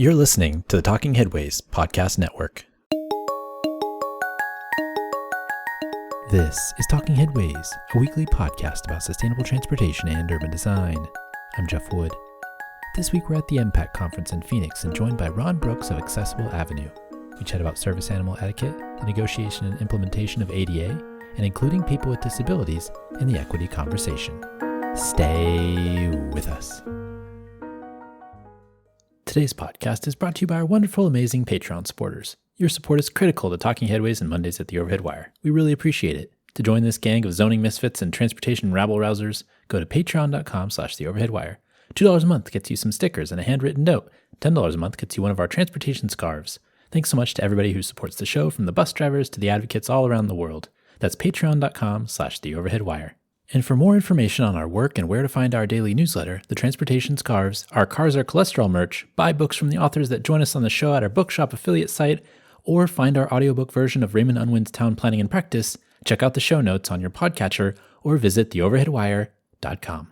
You're listening to the Talking Headways Podcast Network. This is Talking Headways, a weekly podcast about sustainable transportation and urban design. I'm Jeff Wood. This week we're at the Mpact conference in Phoenix and joined by Ron Brooks of Accessible Avenue. We chat about service animal etiquette, the negotiation and implementation of ADA, and including people with disabilities in the equity conversation. Stay with us. Today's podcast is brought to you by our wonderful, amazing Patreon supporters. Your support is critical to Talking Headways and Mondays at the Overhead Wire. We really appreciate it. To join this gang of zoning misfits and transportation rabble-rousers, go to patreon.com/theoverheadwire. $2 a month gets you some stickers and a handwritten note. $10 a month gets you one of our transportation scarves. Thanks so much to everybody who supports the show, from the bus drivers to the advocates all around the world. That's patreon.com/theoverheadwire. And for more information on our work and where to find our daily newsletter, the transportation scarves, our Cars Are Cholesterol merch, buy books from the authors that join us on the show at our bookshop affiliate site, or find our audiobook version of Raymond Unwin's Town Planning and Practice, check out the show notes on your podcatcher, or visit theoverheadwire.com.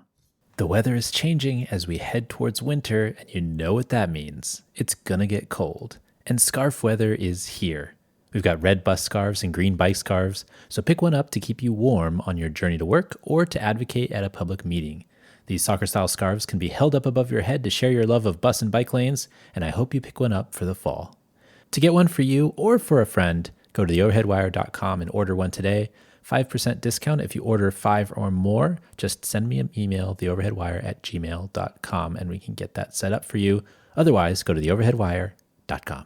The weather is changing as we head towards winter, and you know what that means. It's gonna get cold. And scarf weather is here. We've got red bus scarves and green bike scarves, so pick one up to keep you warm on your journey to work or to advocate at a public meeting. These soccer-style scarves can be held up above your head to share your love of bus and bike lanes, and I hope you pick one up for the fall. To get one for you or for a friend, go to theoverheadwire.com and order one today. 5% discount if you order 5 or more. Just send me an email, theoverheadwire@gmail.com, and we can get that set up for you. Otherwise, go to theoverheadwire.com.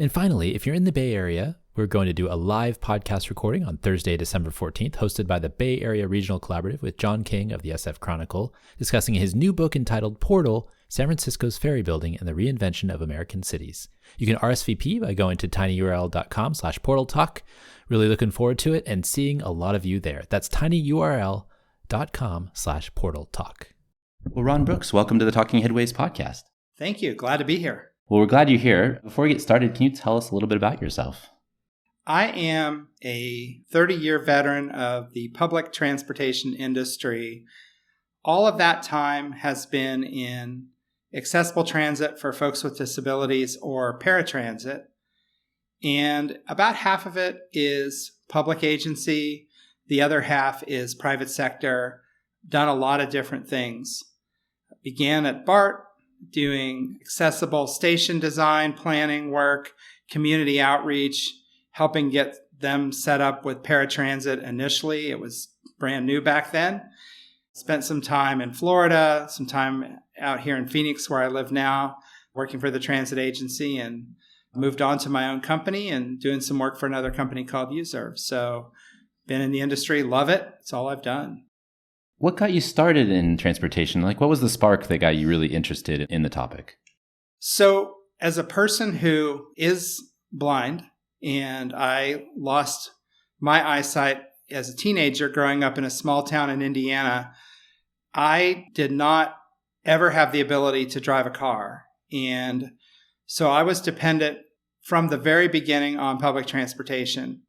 And finally, if you're in the Bay Area, we're going to do a live podcast recording on Thursday, December 14th, hosted by the Bay Area Regional Collaborative with John King of the SF Chronicle, discussing his new book entitled Portal, San Francisco's Ferry Building and the Reinvention of American Cities. You can RSVP by going to tinyurl.com/portaltalk. Really looking forward to it and seeing a lot of you there. That's tinyurl.com/portaltalk. Well, Ron Brooks, welcome to the Talking Headways podcast. Thank you. Glad to be here. Well, we're glad you're here. Before we get started, can you tell us a little bit about yourself? I am a 30-year veteran of the public transportation industry. All of that time has been in accessible transit for folks with disabilities or paratransit. And about half of it is public agency. The other half is private sector. Done a lot of different things. Began at BART, doing accessible station design, planning work, community outreach, helping get them set up with paratransit initially. It was brand new back then. Spent some time in Florida, some time out here in Phoenix where I live now, working for the transit agency, and moved on to my own company and doing some work for another company called Userve. So been in the industry, love it. It's all I've done. What got you started in transportation? Like, what was the spark that got you really interested in the topic? So as a person who is blind, and I lost my eyesight as a teenager growing up in a small town in Indiana, I did not ever have the ability to drive a car. And so I was dependent from the very beginning on public transportation.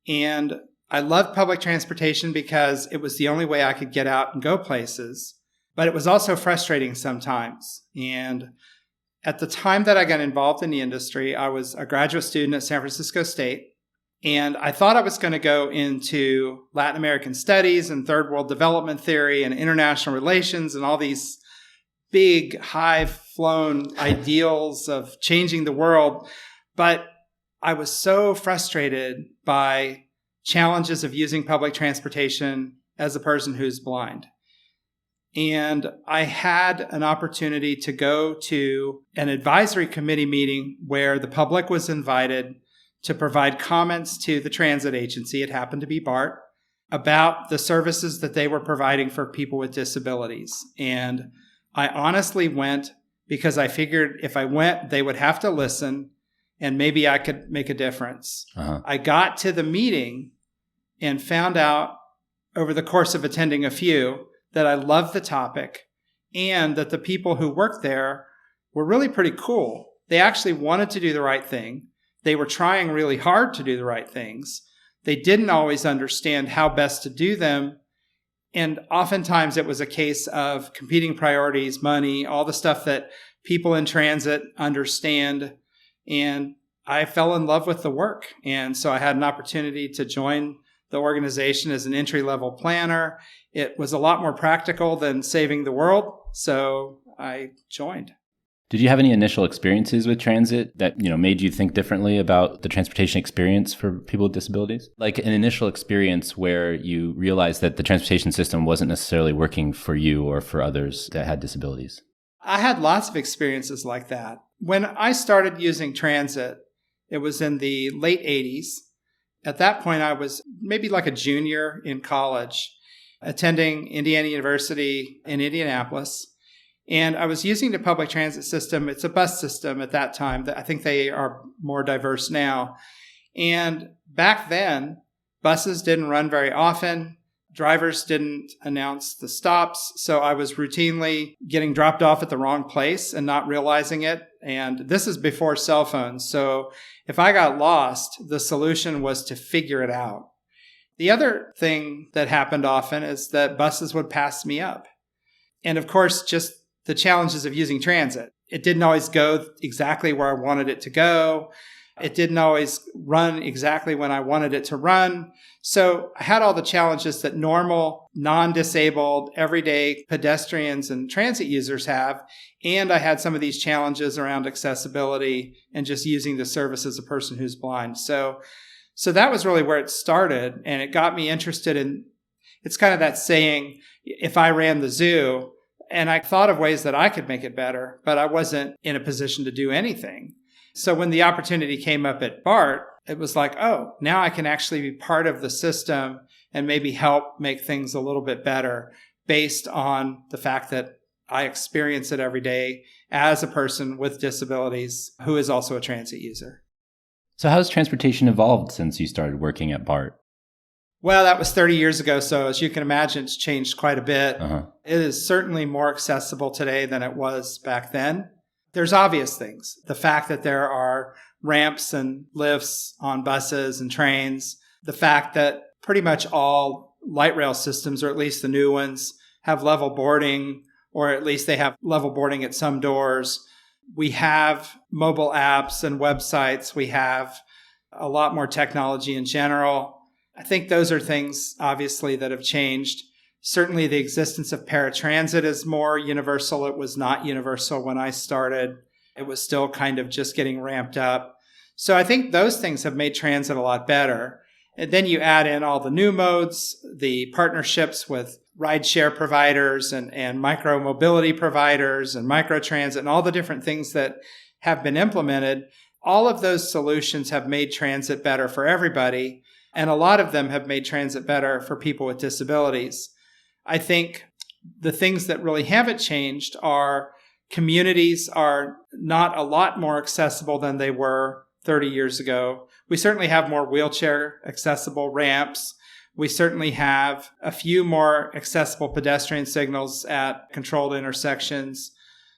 And I loved public transportation because it was the only way I could get out and go places, but it was also frustrating sometimes. And at the time that I got involved in the industry, I was a graduate student at San Francisco State, and I thought I was going to go into Latin American studies and third world development theory and international relations and all these big, high-flown ideals of changing the world. But I was so frustrated by challenges of using public transportation as a person who's blind. And I had an opportunity to go to an advisory committee meeting where the public was invited to provide comments to the transit agency, it happened to be BART, about the services that they were providing for people with disabilities. And I honestly went because I figured if I went, they would have to listen and maybe I could make a difference. I got to the meeting and found out over the course of attending a few that I loved the topic and that the people who worked there were really pretty cool. They actually wanted to do the right thing. They were trying really hard to do the right things. They didn't always understand how best to do them. And oftentimes it was a case of competing priorities, money, all the stuff that people in transit understand. And I fell in love with the work. And so I had an opportunity to join the organization as an entry-level planner. It was a lot more practical than saving the world, so I joined. Did you have any initial experiences with transit that, made you think differently about the transportation experience for people with disabilities? Like an initial experience where you realized that the transportation system wasn't necessarily working for you or for others that had disabilities? I had lots of experiences like that. When I started using transit, it was in the late 80s. At that point, I was maybe like a junior in college, attending Indiana University in Indianapolis. And I was using the public transit system. It's a bus system at that time. I think they are more diverse now. And back then, buses didn't run very often. Drivers didn't announce the stops. So I was routinely getting dropped off at the wrong place and not realizing it. And this is before cell phones. So if I got lost, the solution was to figure it out. The other thing that happened often is that buses would pass me up. And of course, just the challenges of using transit. It didn't always go exactly where I wanted it to go. It didn't always run exactly when I wanted it to run. So I had all the challenges that normal, non-disabled, everyday pedestrians and transit users have. And I had some of these challenges around accessibility and just using the service as a person who's blind. So that was really where it started. And it got me interested in, it's kind of that saying, if I ran the zoo, and I thought of ways that I could make it better, but I wasn't in a position to do anything. So when the opportunity came up at BART, it was like, oh, now I can actually be part of the system and maybe help make things a little bit better based on the fact that I experience it every day as a person with disabilities who is also a transit user. So how has transportation evolved since you started working at BART? Well, that was 30 years ago. So as you can imagine, it's changed quite a bit. It is certainly more accessible today than it was back then. There's obvious things. The fact that there are ramps and lifts on buses and trains. The fact that pretty much all light rail systems, or at least the new ones, have level boarding, or at least they have level boarding at some doors. We have mobile apps and websites. We have a lot more technology in general. I think those are things, obviously, that have changed. Certainly, the existence of paratransit is more universal. It was not universal when I started. It was still kind of just getting ramped up. So I think those things have made transit a lot better. And then you add in all the new modes, the partnerships with rideshare providers and micro mobility providers and microtransit and all the different things that have been implemented. All of those solutions have made transit better for everybody. And a lot of them have made transit better for people with disabilities. I think the things that really haven't changed are communities are not a lot more accessible than they were 30 years ago. We certainly have more wheelchair accessible ramps. We certainly have a few more accessible pedestrian signals at controlled intersections.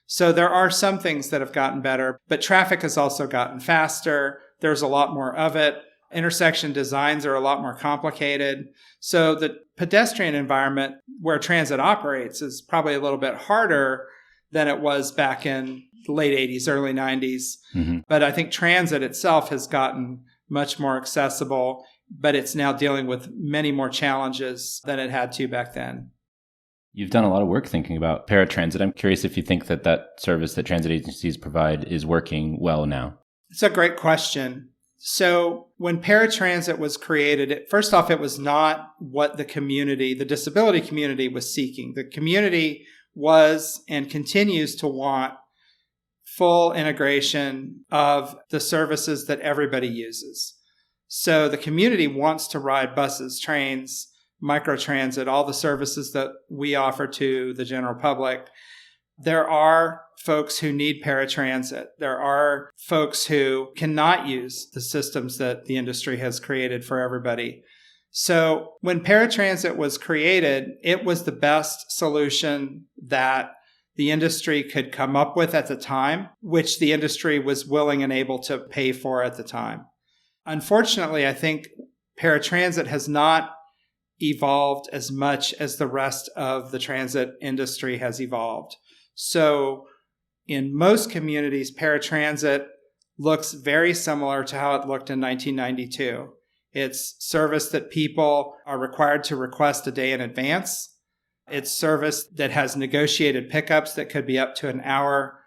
So there are some things that have gotten better, but traffic has also gotten faster. There's a lot more of it. Intersection designs are a lot more complicated. So the pedestrian environment where transit operates is probably a little bit harder than it was back in the late 80s, early 90s. But I think transit itself has gotten much more accessible, but it's now dealing with many more challenges than it had to back then. You've done a lot of work thinking about paratransit. I'm curious if you think that service that transit agencies provide is working well now. It's a great question. So when paratransit was created, first off, it was not what the community, the disability community, was seeking. The community was and continues to want full integration of the services that everybody uses. So the community wants to ride buses, trains, microtransit, all the services that we offer to the general public. There are folks who need paratransit. There are folks who cannot use the systems that the industry has created for everybody. So when paratransit was created, it was the best solution that the industry could come up with at the time, which the industry was willing and able to pay for at the time. Unfortunately, I think paratransit has not evolved as much as the rest of the transit industry has evolved. So in most communities, paratransit looks very similar to how it looked in 1992. It's service that people are required to request a day in advance. It's service that has negotiated pickups that could be up to an hour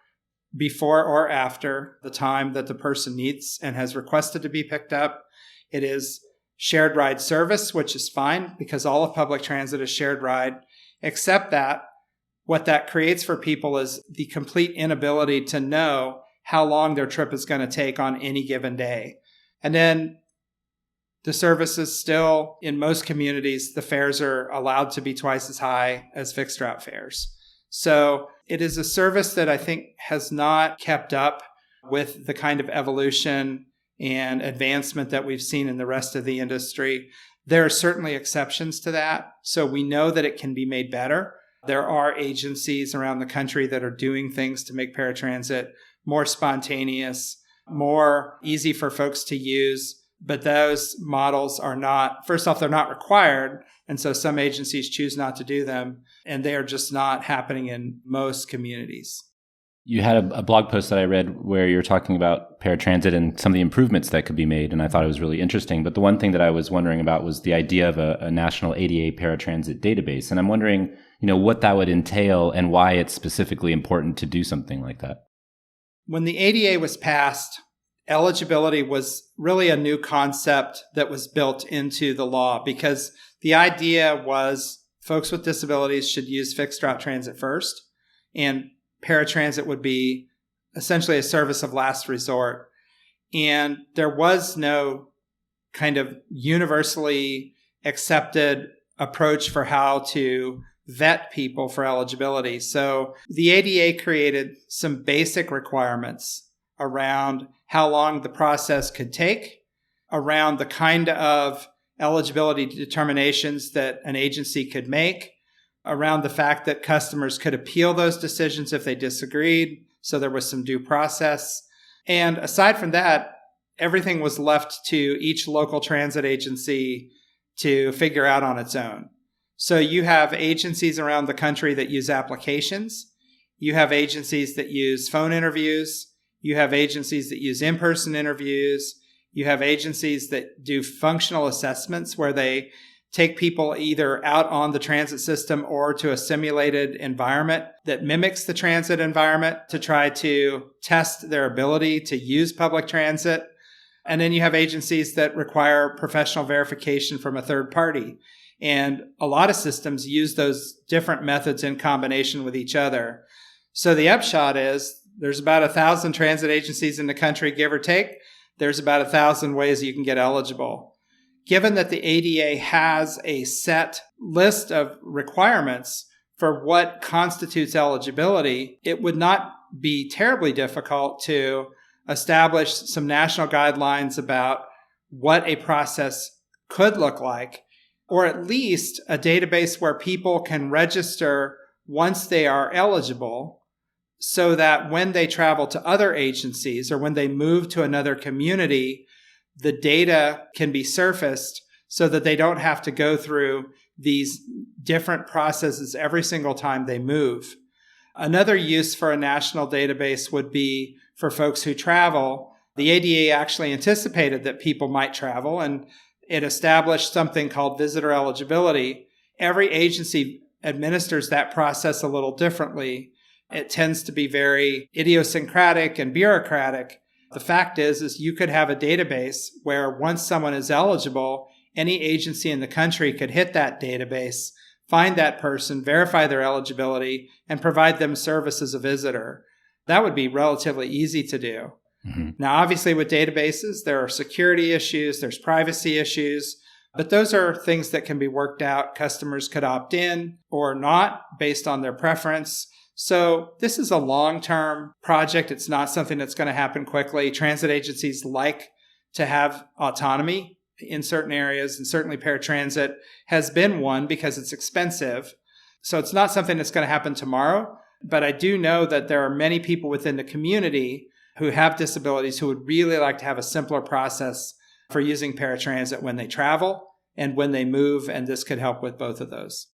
before or after the time that the person needs and has requested to be picked up. It is shared ride service, which is fine because all of public transit is shared ride, except that what that creates for people is the complete inability to know how long their trip is going to take on any given day. And then the service is still, in most communities, the fares are allowed to be twice as high as fixed route fares. So it is a service that I think has not kept up with the kind of evolution and advancement that we've seen in the rest of the industry. There are certainly exceptions to that. So we know that it can be made better. There are agencies around the country that are doing things to make paratransit more spontaneous, more easy for folks to use. But those models are not, first off, they're not required. And so some agencies choose not to do them. And they are just not happening in most communities. You had a blog post that I read where you're talking about paratransit and some of the improvements that could be made. And I thought it was really interesting. But the one thing that I was wondering about was the idea of a national ADA paratransit database. And I'm wondering, what that would entail and why it's specifically important to do something like that. When the ADA was passed, eligibility was really a new concept that was built into the law because the idea was folks with disabilities should use fixed route transit first, and paratransit would be essentially a service of last resort. And there was no kind of universally accepted approach for how to vet people for eligibility. So the ADA created some basic requirements around how long the process could take, around the kind of eligibility determinations that an agency could make, around the fact that customers could appeal those decisions if they disagreed. So there was some due process. And aside from that, everything was left to each local transit agency to figure out on its own. So you have agencies around the country that use applications. You have agencies that use phone interviews. You have agencies that use in-person interviews. You have agencies that do functional assessments where they take people either out on the transit system or to a simulated environment that mimics the transit environment to try to test their ability to use public transit. And then you have agencies that require professional verification from a third party. And a lot of systems use those different methods in combination with each other. So the upshot is there's about 1,000 transit agencies in the country, give or take. There's about 1,000 ways you can get eligible. Given that the ADA has a set list of requirements for what constitutes eligibility, it would not be terribly difficult to establish some national guidelines about what a process could look like, or at least a database where people can register once they are eligible so that when they travel to other agencies or when they move to another community, the data can be surfaced so that they don't have to go through these different processes every single time they move. Another use for a national database would be for folks who travel. The ADA actually anticipated that people might travel, and it established something called visitor eligibility. Every agency administers that process a little differently. It tends to be very idiosyncratic and bureaucratic. The fact is you could have a database where once someone is eligible, any agency in the country could hit that database, find that person, verify their eligibility, and provide them service as a visitor. That would be relatively easy to do. Mm-hmm. Now, obviously, with databases, there are security issues, there's privacy issues, but those are things that can be worked out. Customers could opt in or not based on their preference. So this is a long-term project. It's not something that's going to happen quickly. Transit agencies like to have autonomy in certain areas, and certainly paratransit has been one because it's expensive. So it's not something that's going to happen tomorrow, but I do know that there are many people within the community who have disabilities who would really like to have a simpler process for using paratransit when they travel and when they move, and this could help with both of those.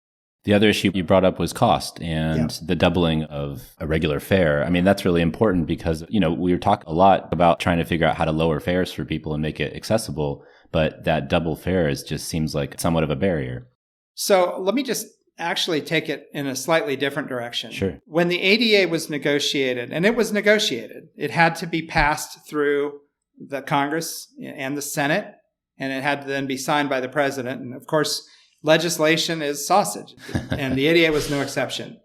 The other issue you brought up was cost and the doubling of a regular fare. I mean, that's really important because, we talk a lot about trying to figure out how to lower fares for people and make it accessible, but that double fare just seems like somewhat of a barrier. So let me just actually take it in a slightly different direction. Sure. When the ADA was negotiated, and it was negotiated, it had to be passed through the Congress and the Senate, and it had to then be signed by the president. And of course, legislation is sausage, and the ADA was no exception.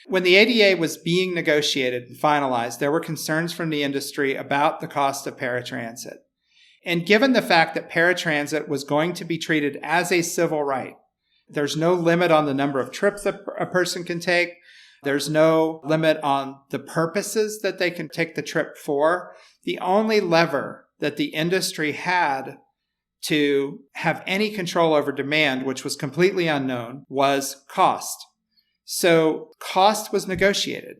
When the ADA was being negotiated and finalized, there were concerns from the industry about the cost of paratransit. And given the fact that paratransit was going to be treated as a civil right, there's no limit on the number of trips a person can take. There's no limit on the purposes that they can take the trip for. The only lever that the industry had to have any control over demand, which was completely unknown, was cost. So cost was negotiated.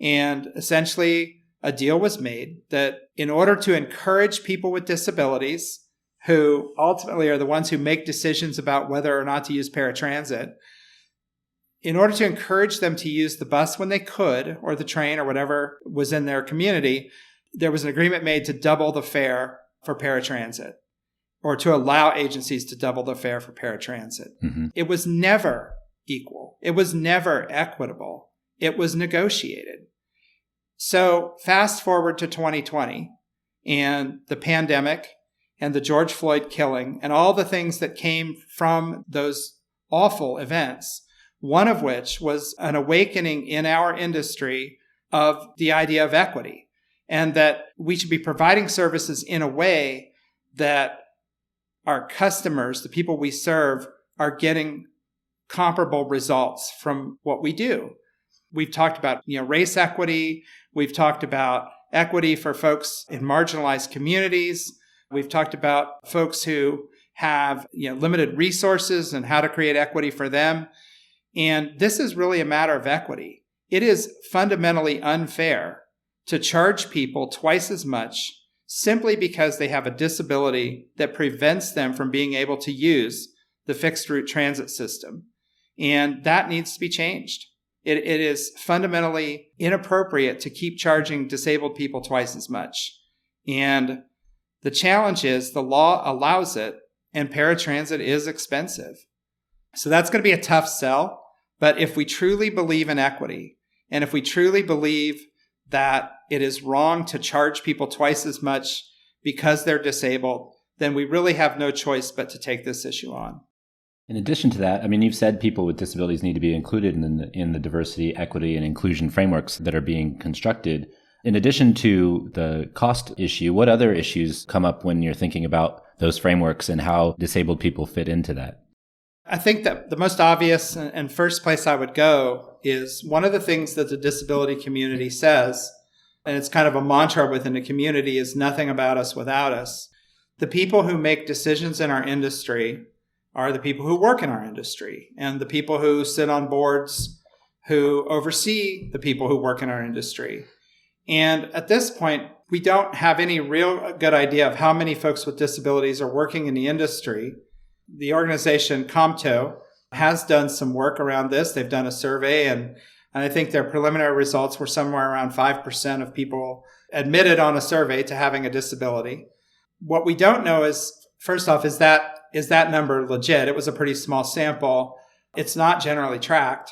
And essentially, a deal was made that in order to encourage people with disabilities, who ultimately are the ones who make decisions about whether or not to use paratransit, in order to encourage them to use the bus when they could, or the train, or whatever was in their community, there was an agreement made to double the fare for paratransit, or to allow agencies to double the fare for paratransit. Mm-hmm. It was never equal. It was never equitable. It was negotiated. So fast forward to 2020 and the pandemic and the George Floyd killing and all the things that came from those awful events, one of which was an awakening in our industry of the idea of equity, and that we should be providing services in a way that our customers, the people we serve, are getting comparable results from what we do. We've talked about, race equity. We've talked about equity for folks in marginalized communities. We've talked about folks who have, limited resources and how to create equity for them. And this is really a matter of equity. It is fundamentally unfair to charge people twice as much simply because they have a disability that prevents them from being able to use the fixed route transit system. And that needs to be changed. It is fundamentally inappropriate to keep charging disabled people twice as much. And the challenge is the law allows it, and paratransit is expensive. So that's going to be a tough sell. But if we truly believe in equity, and if we truly believe that it is wrong to charge people twice as much because they're disabled, then we really have no choice but to take this issue on. In addition to that, you've said people with disabilities need to be included in the diversity, equity, and inclusion frameworks that are being constructed. In addition to the cost issue, what other issues come up when you're thinking about those frameworks and how disabled people fit into that? I think that the most obvious and first place I would go is one of the things that the disability community says, and it's kind of a mantra within the community, is nothing about us without us. The people who make decisions in our industry are the people who work in our industry, and the people who sit on boards who oversee the people who work in our industry. And at this point, we don't have any real good idea of how many folks with disabilities are working in the industry. The organization COMTO has done some work around this. They've done a survey, and I think their preliminary results were somewhere around 5% of people admitted on a survey to having a disability. What we don't know is, first off, is that number legit? It was a pretty small sample. It's not generally tracked.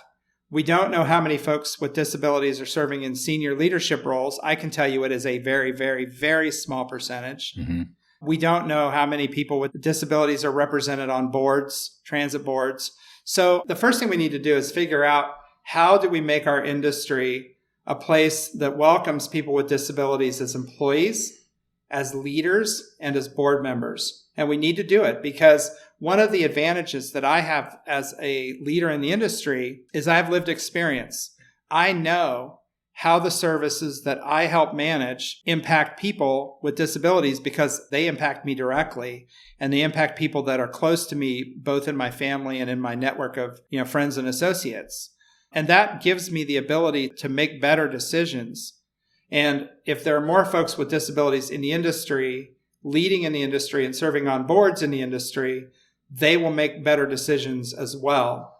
We don't know how many folks with disabilities are serving in senior leadership roles. I can tell you it is a very, very, very small percentage. Mm-hmm. We don't know how many people with disabilities are represented on boards, transit boards. So the first thing we need to do is figure out, how do we make our industry a place that welcomes people with disabilities as employees, as leaders, and as board members? And we need to do it because one of the advantages that I have as a leader in the industry is I have lived experience. I know how the services that I help manage impact people with disabilities because they impact me directly, and they impact people that are close to me, both in my family and in my network of, friends and associates. And that gives me the ability to make better decisions. And if there are more folks with disabilities in the industry, leading in the industry and serving on boards in the industry, they will make better decisions as well.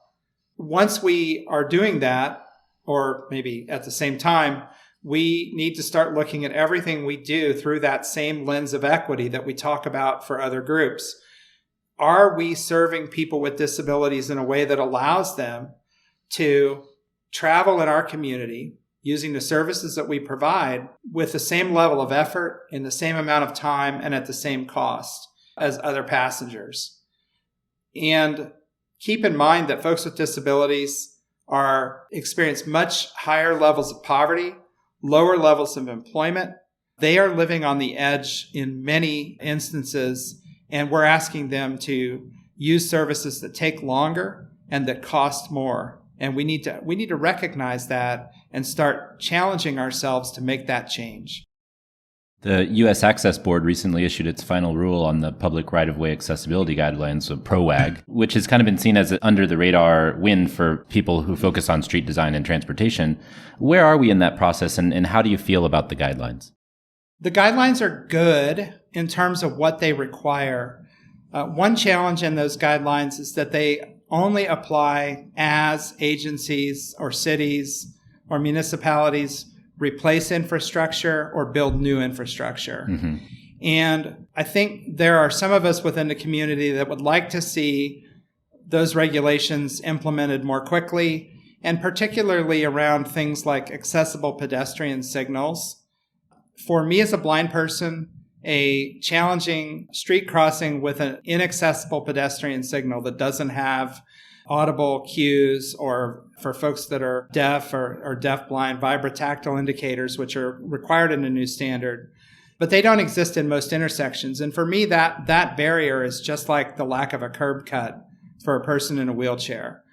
once we are doing that, or maybe at the same time, we need to start looking at everything we do through that same lens of equity that we talk about for other groups. Are we serving people with disabilities in a way that allows them to travel in our community using the services that we provide with the same level of effort, in the same amount of time, and at the same cost as other passengers? And keep in mind that folks with disabilities experience much higher levels of poverty, lower levels of employment. They are living on the edge in many instances, and we're asking them to use services that take longer and that cost more. And we need to recognize that and start challenging ourselves to make that change. The U.S. Access Board recently issued its final rule on the Public Right-of-Way Accessibility Guidelines, so PROAG, which has kind of been seen as an under-the-radar win for people who focus on street design and transportation. Where are we in that process, and how do you feel about the guidelines? The guidelines are good in terms of what they require. One challenge in those guidelines is that they only apply as agencies or cities or municipalities replace infrastructure or build new infrastructure. Mm-hmm. And I think there are some of us within the community that would like to see those regulations implemented more quickly, and particularly around things like accessible pedestrian signals. For me as a blind person, a challenging street crossing with an inaccessible pedestrian signal that doesn't have audible cues, or for folks that are deaf or deaf-blind, vibrotactile indicators, which are required in the new standard, but they don't exist in most intersections. And for me, that barrier is just like the lack of a curb cut for a person in a wheelchair.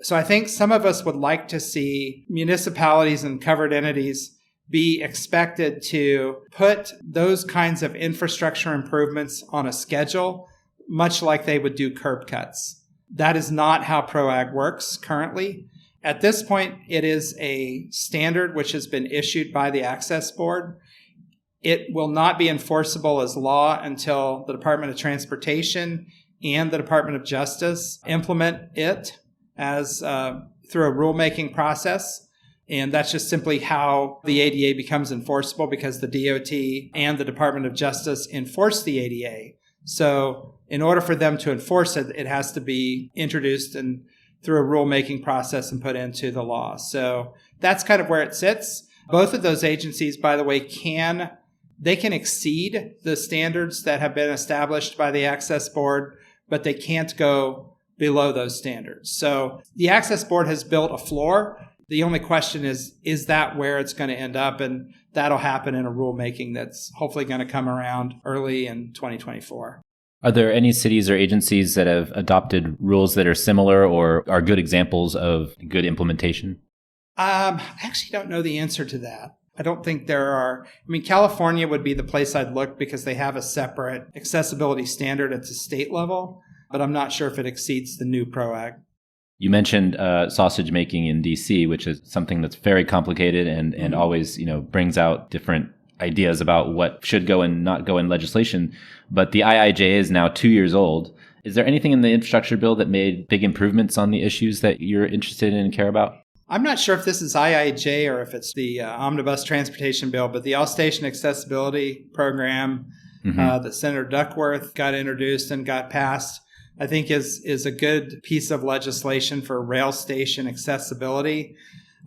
So I think some of us would like to see municipalities and covered entities be expected to put those kinds of infrastructure improvements on a schedule, much like they would do curb cuts. That is not how PROAG works currently. At this point, it is a standard which has been issued by the Access Board. It will not be enforceable as law until the Department of Transportation and the Department of Justice implement it as through a rulemaking process. And that's just simply how the ADA becomes enforceable, because the DOT and the Department of Justice enforce the ADA. So in order for them to enforce it, it has to be introduced and through a rulemaking process and put into the law. So that's kind of where it sits. Both of those agencies, by the way, can exceed the standards that have been established by the Access Board, but they can't go below those standards. So the Access Board has built a floor. The only question is that where it's going to end up? And that'll happen in a rulemaking that's hopefully going to come around early in 2024. Are there any cities or agencies that have adopted rules that are similar or are good examples of good implementation? I actually don't know the answer to that. I don't think there are. I mean, California would be the place I'd look because they have a separate accessibility standard at the state level, but I'm not sure if it exceeds the new PROAG. You mentioned sausage making in DC, which is something that's very complicated and always, brings out different ideas about what should go and not go in legislation. But the IIJ is now 2 years old. Is there anything in the infrastructure bill that made big improvements on the issues that you're interested in and care about? I'm not sure if this is IIJ or if it's the Omnibus Transportation Bill, but the All-Station Accessibility Program that Senator Duckworth got introduced and got passed, I think is a good piece of legislation for rail station accessibility.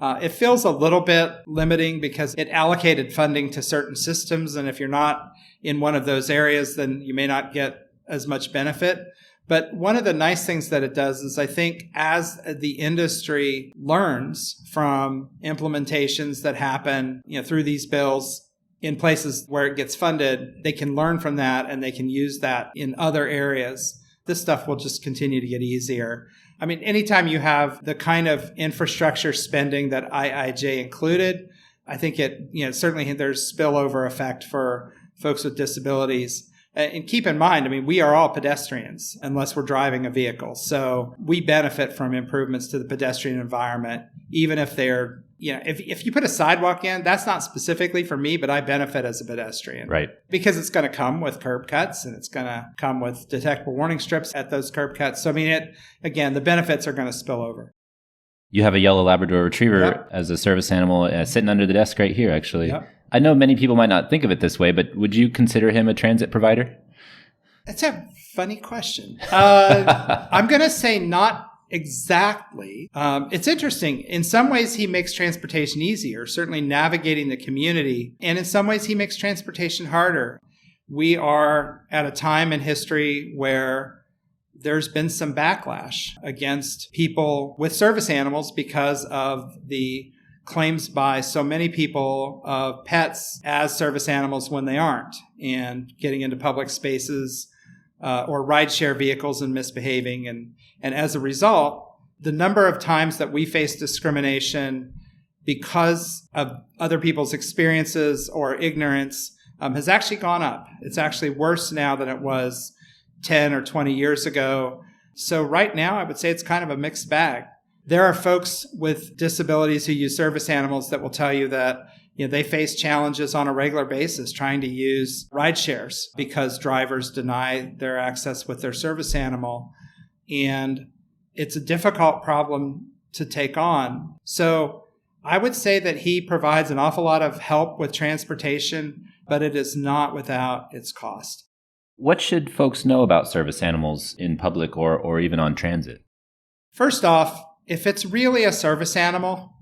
It feels a little bit limiting because it allocated funding to certain systems, and if you're not in one of those areas, then you may not get as much benefit. But one of the nice things that it does is I think as the industry learns from implementations that happen, through these bills in places where it gets funded, they can learn from that and they can use that in other areas. This stuff will just continue to get easier. I mean, anytime you have the kind of infrastructure spending that IIJ included, I think certainly there's spillover effect for folks with disabilities. And keep in mind, we are all pedestrians unless we're driving a vehicle. So we benefit from improvements to the pedestrian environment, even if they're, if you put a sidewalk in, that's not specifically for me, but I benefit as a pedestrian. Right. Because it's going to come with curb cuts and it's going to come with detectable warning strips at those curb cuts. So, again, the benefits are going to spill over. You have a yellow Labrador Retriever Yep. as a service animal sitting under the desk right here, actually. Yep. I know many people might not think of it this way, but would you consider him a transit provider? That's a funny question. I'm going to say not exactly. It's interesting. In some ways, he makes transportation easier, certainly navigating the community. And in some ways, he makes transportation harder. We are at a time in history where there's been some backlash against people with service animals because of the claims by so many people of pets as service animals when they aren't, and getting into public spaces or rideshare vehicles and misbehaving. And as a result, the number of times that we face discrimination because of other people's experiences or ignorance has actually gone up. It's actually worse now than it was 10 or 20 years ago. So right now, I would say it's kind of a mixed bag. There are folks with disabilities who use service animals that will tell you that they face challenges on a regular basis trying to use ride shares because drivers deny their access with their service animal. And it's a difficult problem to take on. So I would say that he provides an awful lot of help with transportation, but it is not without its cost. What should folks know about service animals in public or even on transit? First off, if it's really a service animal,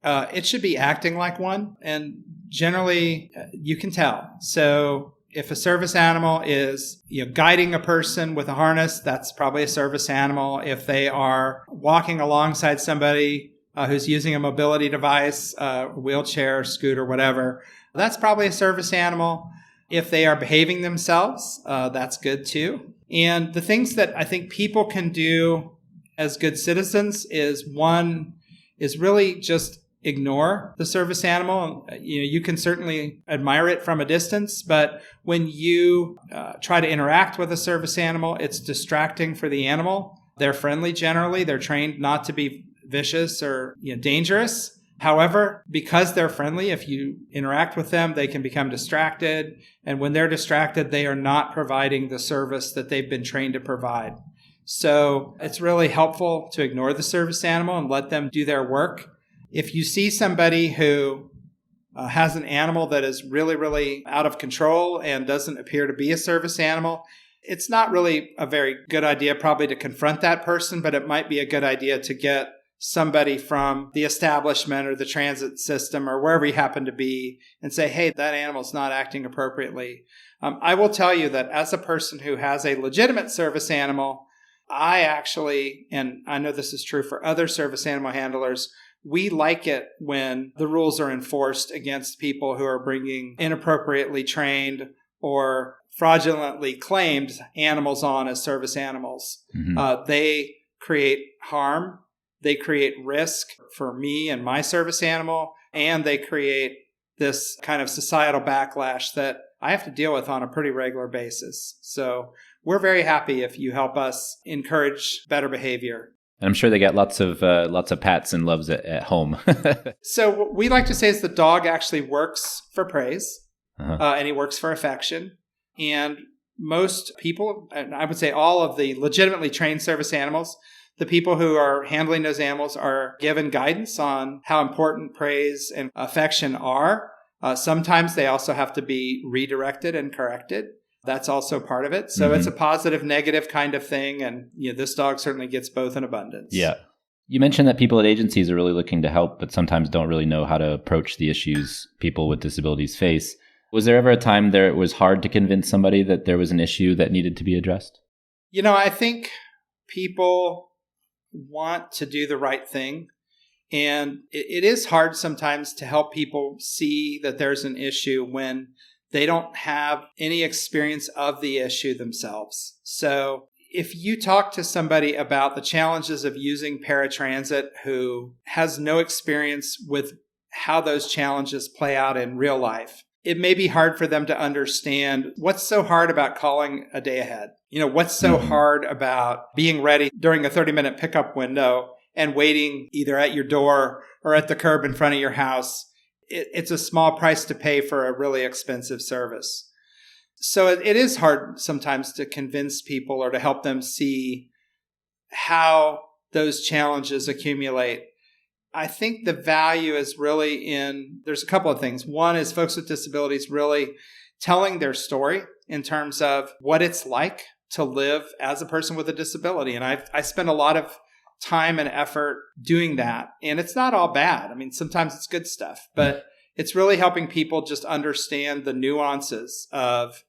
it should be acting like one. And generally, you can tell. So if a service animal is guiding a person with a harness, that's probably a service animal. If they are walking alongside somebody who's using a mobility device, wheelchair, scooter, whatever, that's probably a service animal. If they are behaving themselves, that's good too. And the things that I think people can do as good citizens is, one, is really just ignore the service animal. You can certainly admire it from a distance, but when you try to interact with a service animal, it's distracting for the animal. They're friendly generally. They're trained not to be vicious or dangerous. However, because they're friendly, if you interact with them, they can become distracted. And when they're distracted, they are not providing the service that they've been trained to provide. So it's really helpful to ignore the service animal and let them do their work. If you see somebody who has an animal that is really, really out of control and doesn't appear to be a service animal, it's not really a very good idea probably to confront that person, but it might be a good idea to get somebody from the establishment or the transit system or wherever you happen to be and say, hey, that animal's not acting appropriately. I will tell you that as a person who has a legitimate service animal, I actually, and I know this is true for other service animal handlers, we like it when the rules are enforced against people who are bringing inappropriately trained or fraudulently claimed animals on as service animals. Mm-hmm. They create harm. They create risk for me and my service animal, and they create this kind of societal backlash that I have to deal with on a pretty regular basis. So we're very happy if you help us encourage better behavior. And I'm sure they get lots of pats and loves at home. So what we like to say is the dog actually works for praise, and he works for affection. And most people, and I would say all of the legitimately trained service animals, the people who are handling those animals are given guidance on how important praise and affection are. Sometimes they also have to be redirected and corrected. That's also part of it. So It's a positive, negative kind of thing. And this dog certainly gets both in abundance. Yeah. You mentioned that people at agencies are really looking to help, but sometimes don't really know how to approach the issues people with disabilities face. Was there ever a time there it was hard to convince somebody that there was an issue that needed to be addressed? I think people want to do the right thing. And it is hard sometimes to help people see that there's an issue when they don't have any experience of the issue themselves. So if you talk to somebody about the challenges of using paratransit who has no experience with how those challenges play out in real life, it may be hard for them to understand what's so hard about calling a day ahead. What's so hard about being ready during a 30-minute pickup window and waiting either at your door or at the curb in front of your house. It's a small price to pay for a really expensive service. So it is hard sometimes to convince people or to help them see how those challenges accumulate. I think the value is really there's a couple of things. One is folks with disabilities really telling their story in terms of what it's like to live as a person with a disability. And I spend a lot of time and effort doing that. And it's not all bad. I mean, sometimes it's good stuff, but it's really helping people just understand the nuances of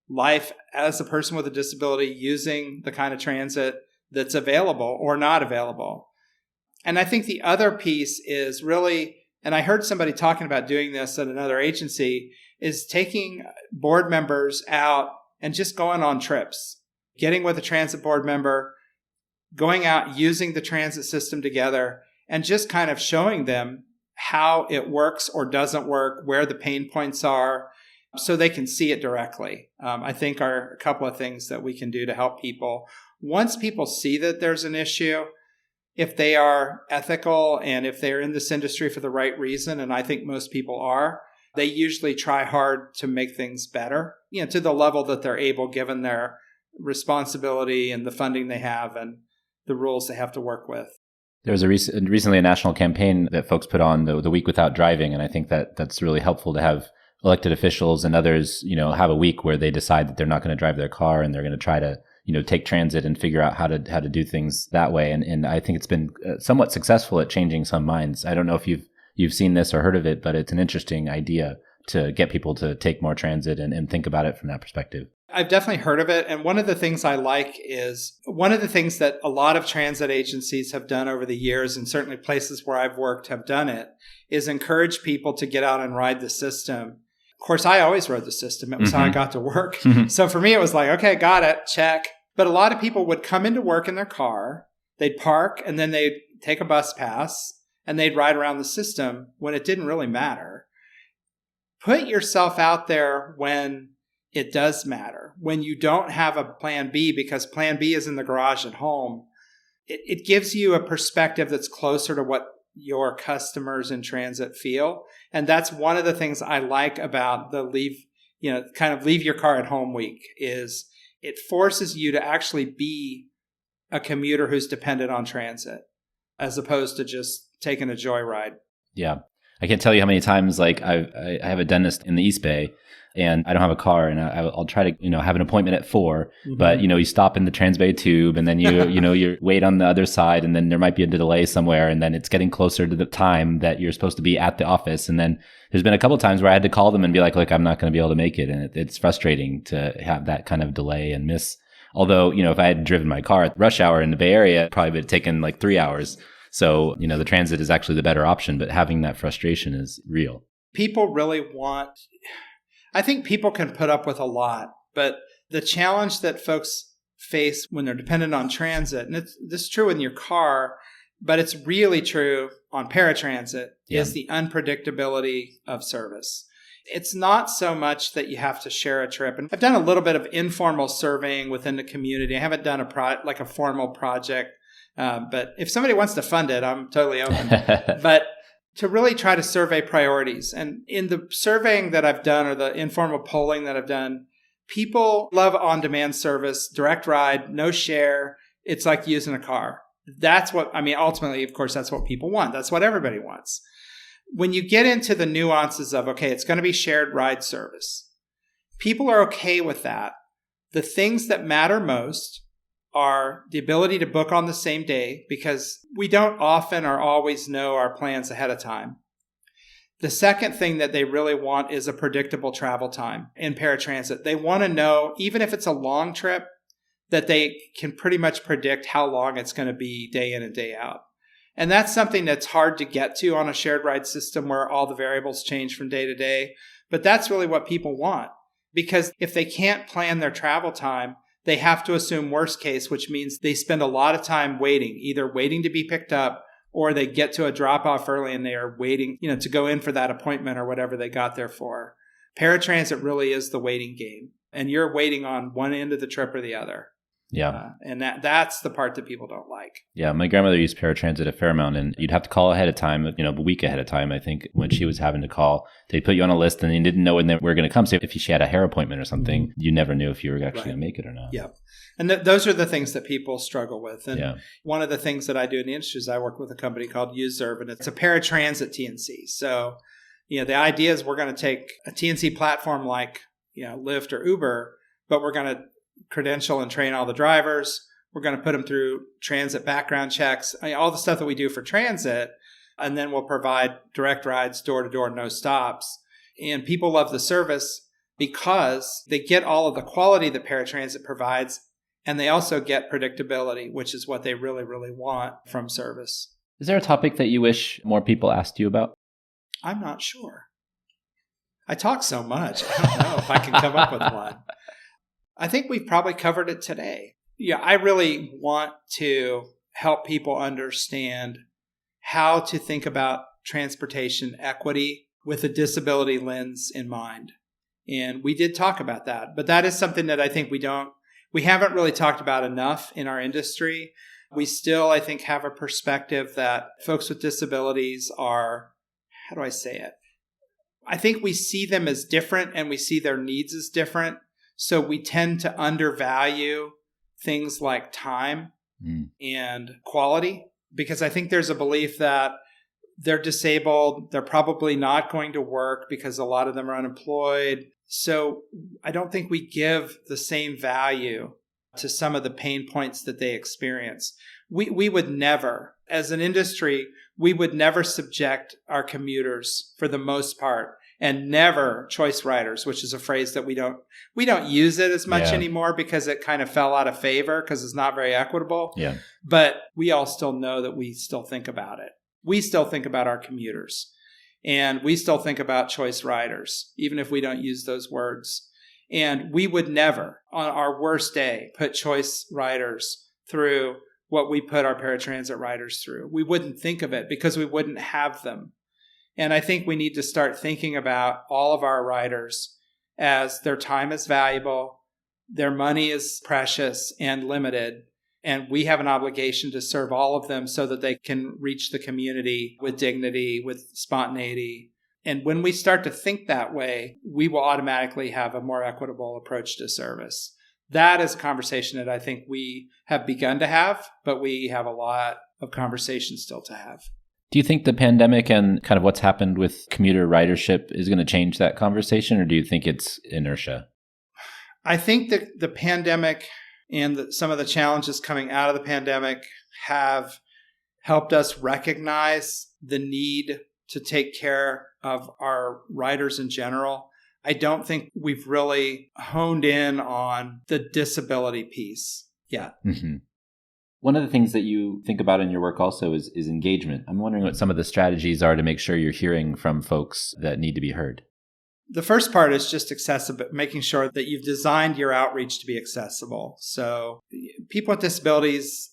life as a person with a disability using the kind of transit that's available or not available. And I think the other piece is really, and I heard somebody talking about doing this at another agency, is taking board members out and just going on trips, getting with a transit board member, going out, using the transit system together, and just kind of showing them how it works or doesn't work, where the pain points are, so they can see it directly. I think are a couple of things that we can do to help people. Once people see that there's an issue, if they are ethical and if they're in this industry for the right reason, and I think most people are, they usually try hard to make things better, to the level that they're able, given their responsibility and the funding they have and the rules they have to work with. There was recently a national campaign that folks put on, the Week Without Driving, and I think that's really helpful to have elected officials and others, have a week where they decide that they're not going to drive their car and they're going to try to take transit and figure out how to do things that way. And I think it's been somewhat successful at changing some minds. I don't know if you've seen this or heard of it, but it's an interesting idea to get people to take more transit and think about it from that perspective. I've definitely heard of it. And one of the things I like is one of the things that a lot of transit agencies have done over the years, and certainly places where I've worked have done it, is encourage people to get out and ride the system. Of course, I always rode the system. It was how I got to work. So for me, it was like, okay, got it, check. But a lot of people would come into work in their car, they'd park, and then they'd take a bus pass, and they'd ride around the system when it didn't really matter. Put yourself out there when it does matter. When you don't have a plan B, because plan B is in the garage at home, it gives you a perspective that's closer to what your customers in transit feel. And that's one of the things I like about the leave your car at home week, is it forces you to actually be a commuter who's dependent on transit as opposed to just taking a joyride. Yeah. I can't tell you how many times, like, I have a dentist in the East Bay and I don't have a car, and I'll try to, have an appointment at 4, but, you stop in the Transbay tube and then you wait on the other side, and then there might be a delay somewhere, and then it's getting closer to the time that you're supposed to be at the office. And then there's been a couple of times where I had to call them and be like, look, I'm not going to be able to make it. And it's frustrating to have that kind of delay and miss. Although, if I had driven my car at rush hour in the Bay Area, it probably would have taken like 3 hours. So, the transit is actually the better option, but having that frustration is real. I think people can put up with a lot, but the challenge that folks face when they're dependent on transit, and this is true in your car, but it's really true on paratransit, is the unpredictability of service. It's not so much that you have to share a trip. And I've done a little bit of informal surveying within the community. I haven't done a formal project. But if somebody wants to fund it, I'm totally open. But to really try to survey priorities. And in the surveying that I've done, or the informal polling that I've done, people love on-demand service, direct ride, no share. It's like using a car. Ultimately, of course, that's what people want. That's what everybody wants. When you get into the nuances of, okay, it's going to be shared ride service, people are okay with that. The things that matter most are the ability to book on the same day, because we don't often or always know our plans ahead of time. The second thing that they really want is a predictable travel time in paratransit. They want to know, even if it's a long trip, that they can pretty much predict how long it's going to be day in and day out. And that's something that's hard to get to on a shared ride system where all the variables change from day to day. But that's really what people want, because if they can't plan their travel time, they have to assume worst case, which means they spend a lot of time waiting, either waiting to be picked up, or they get to a drop off early and they are waiting, to go in for that appointment or whatever they got there for. Paratransit really is the waiting game, and you're waiting on one end of the trip or the other. Yeah. And that's the part that people don't like. Yeah. My grandmother used paratransit a fair amount, and you'd have to call ahead of time, a week ahead of time, I think, when she was having to call. They put you on a list and you didn't know when they were going to come. So if she had a hair appointment or something, you never knew if you were actually going to make it or not. Yeah. And those are the things that people struggle with. And Yeah. one of the things that I do in the industry is I work with a company called UServe, and it's a paratransit TNC. So, the idea is we're going to take a TNC platform like, Lyft or Uber, but we're going to credential and train all the drivers. We're going to put them through transit background checks, all the stuff that we do for transit. And then we'll provide direct rides, door to door, no stops. And people love the service because they get all of the quality that paratransit provides. And they also get predictability, which is what they really, really want from service. Is there a topic that you wish more people asked you about? I'm not sure. I talk so much. I don't know if I can come up with one. I think we've probably covered it today. Yeah, I really want to help people understand how to think about transportation equity with a disability lens in mind. And we did talk about that, but that is something that I think we haven't really talked about enough in our industry. We still, I think, have a perspective that folks with disabilities are, how do I say it? I think we see them as different and we see their needs as different. So we tend to undervalue things like time and quality, because I think there's a belief that they're disabled, they're probably not going to work because a lot of them are unemployed. So I don't think we give the same value to some of the pain points that they experience. We would never, as an industry, we would never subject our commuters, for the most part, and never choice riders, which is a phrase that we don't use it as much anymore because it kind of fell out of favor because it's not very equitable. Yeah. But we all still know that we still think about it. We still think about our commuters, and we still think about choice riders, even if we don't use those words. And we would never, on our worst day, put choice riders through what we put our paratransit riders through. We wouldn't think of it because we wouldn't have them. And I think we need to start thinking about all of our riders as their time is valuable, their money is precious and limited, and we have an obligation to serve all of them so that they can reach the community with dignity, with spontaneity. And when we start to think that way, we will automatically have a more equitable approach to service. That is a conversation that I think we have begun to have, but we have a lot of conversation still to have. Do you think the pandemic and kind of what's happened with commuter ridership is going to change that conversation, or do you think it's inertia? I think that the pandemic and some of the challenges coming out of the pandemic have helped us recognize the need to take care of our riders in general. I don't think we've really honed in on the disability piece yet. Mm-hmm. One of the things that you think about in your work also is engagement. I'm wondering what some of the strategies are to make sure you're hearing from folks that need to be heard. The first part is just accessible, making sure that you've designed your outreach to be accessible. So people with disabilities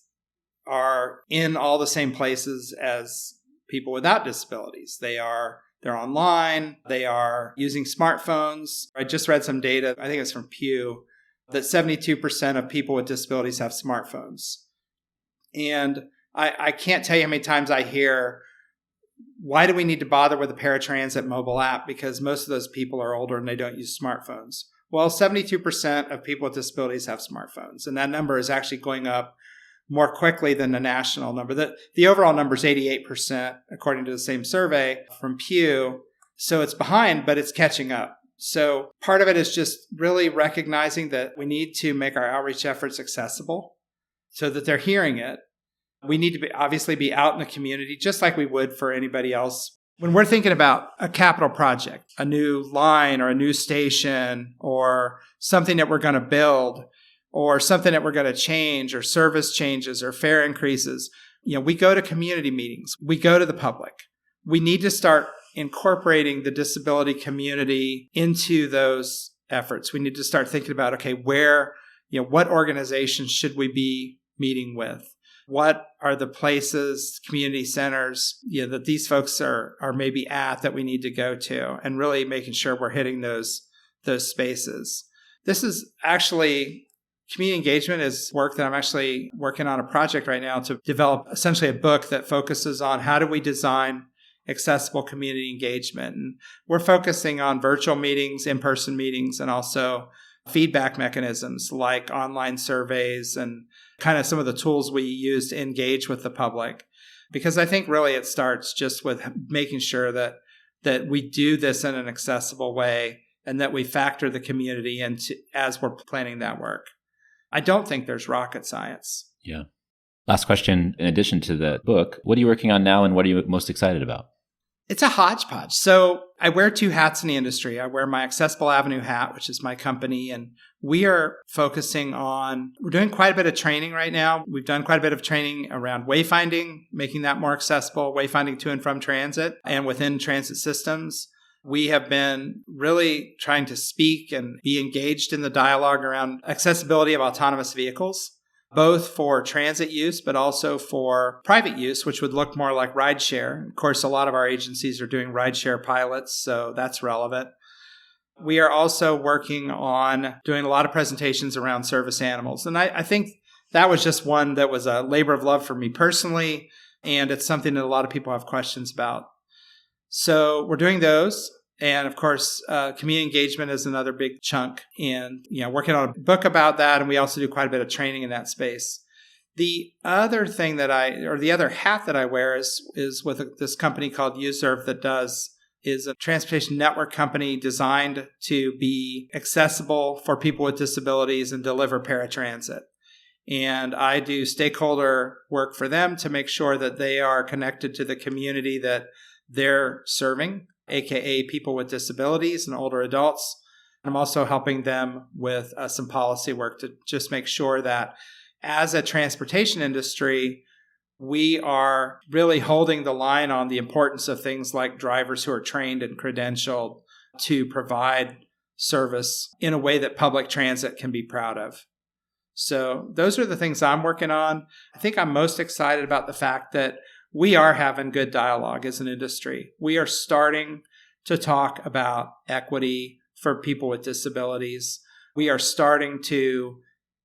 are in all the same places as people without disabilities. They're online, they are using smartphones. I just read some data, I think it's from Pew, that 72% of people with disabilities have smartphones. And I can't tell you how many times I hear, why do we need to bother with a paratransit mobile app? Because most of those people are older and they don't use smartphones. Well, 72% of people with disabilities have smartphones. And that number is actually going up more quickly than the national number. The overall number is 88%, according to the same survey from Pew. So it's behind, but it's catching up. So part of it is just really recognizing that we need to make our outreach efforts accessible so that they're hearing it. We need to obviously be out in the community, just like we would for anybody else. When we're thinking about a capital project, a new line or a new station or something that we're going to build or something that we're going to change or service changes or fare increases, we go to community meetings. We go to the public. We need to start incorporating the disability community into those efforts. We need to start thinking about, okay, what organizations should we be meeting with? What are the places, community centers, that these folks are maybe at that we need to go to, and really making sure we're hitting those spaces. This is actually Community engagement is work that I'm actually working on a project right now to develop essentially a book that focuses on how do we design accessible community engagement. And we're focusing on virtual meetings, in-person meetings, and also feedback mechanisms like online surveys and kind of some of the tools we use to engage with the public. Because I think really it starts just with making sure that we do this in an accessible way and that we factor the community into as we're planning that work. I don't think there's rocket science. Yeah. Last question, in addition to the book, what are you working on now and what are you most excited about? It's a hodgepodge. So I wear two hats in the industry. I wear my Accessible Avenue hat, which is my company, and we are focusing on, we're doing quite a bit of training right now. We've done quite a bit of training around wayfinding, making that more accessible, wayfinding to and from transit and within transit systems. We have been really trying to speak and be engaged in the dialogue around accessibility of autonomous vehicles, both for transit use, but also for private use, which would look more like rideshare. Of course, a lot of our agencies are doing rideshare pilots, so that's relevant. We are also working on doing a lot of presentations around service animals. And I think that was just one that was a labor of love for me personally, and it's something that a lot of people have questions about. So we're doing those. And of course, community engagement is another big chunk, and working on a book about that. And we also do quite a bit of training in that space. The other thing the other hat that I wear is with this company called USERV is a transportation network company designed to be accessible for people with disabilities and deliver paratransit. And I do stakeholder work for them to make sure that they are connected to the community that they're serving, aka people with disabilities and older adults. I'm also helping them with some policy work to just make sure that as a transportation industry, we are really holding the line on the importance of things like drivers who are trained and credentialed to provide service in a way that public transit can be proud of. So those are the things I'm working on. I think I'm most excited about the fact that we are having good dialogue as an industry. We are starting to talk about equity for people with disabilities. We are starting to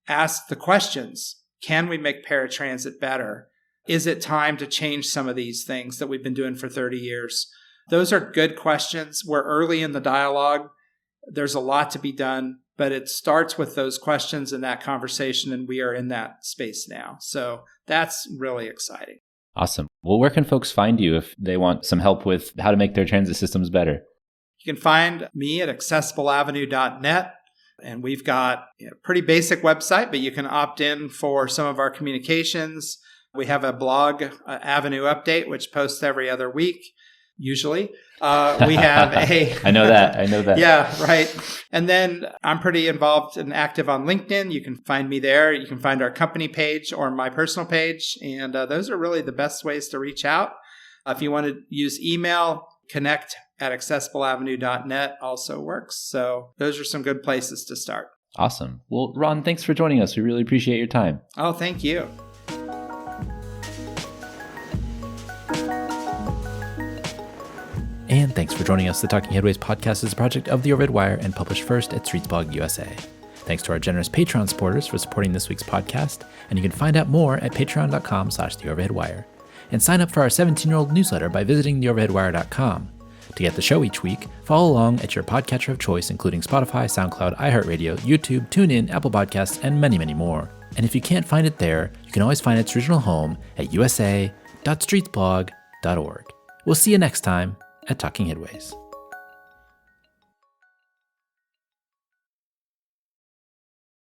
ask the questions. Can we make paratransit better? Is it time to change some of these things that we've been doing for 30 years? Those are good questions. We're early in the dialogue. There's a lot to be done, but it starts with those questions and that conversation, and we are in that space now. So that's really exciting. Awesome. Well, where can folks find you if they want some help with how to make their transit systems better? You can find me at accessibleavenue.net. And we've got a pretty basic website, but you can opt in for some of our communications. We have a blog, Avenue Update, which posts every other week, usually. We have I know that. Yeah, right. And then I'm pretty involved and active on LinkedIn. You can find me there. You can find our company page or my personal page. And those are really the best ways to reach out. If you want to use email, connect@accessibleavenue.net also works. So those are some good places to start. Awesome. Well, Ron, thanks for joining us. We really appreciate your time. Oh, thank you. And thanks for joining us. The Talking Headways podcast is a project of the Overhead Wire and published first at Streetsblog USA. Thanks to our generous Patreon supporters for supporting this week's podcast. And you can find out more at patreon.com/theoverheadwire. And sign up for our 17-year-old newsletter by visiting theoverheadwire.com. To get the show each week, follow along at your podcatcher of choice, including Spotify, SoundCloud, iHeartRadio, YouTube, TuneIn, Apple Podcasts, and many, many more. And if you can't find it there, you can always find its original home at usa.streetsblog.org. We'll see you next time at Talking Headways.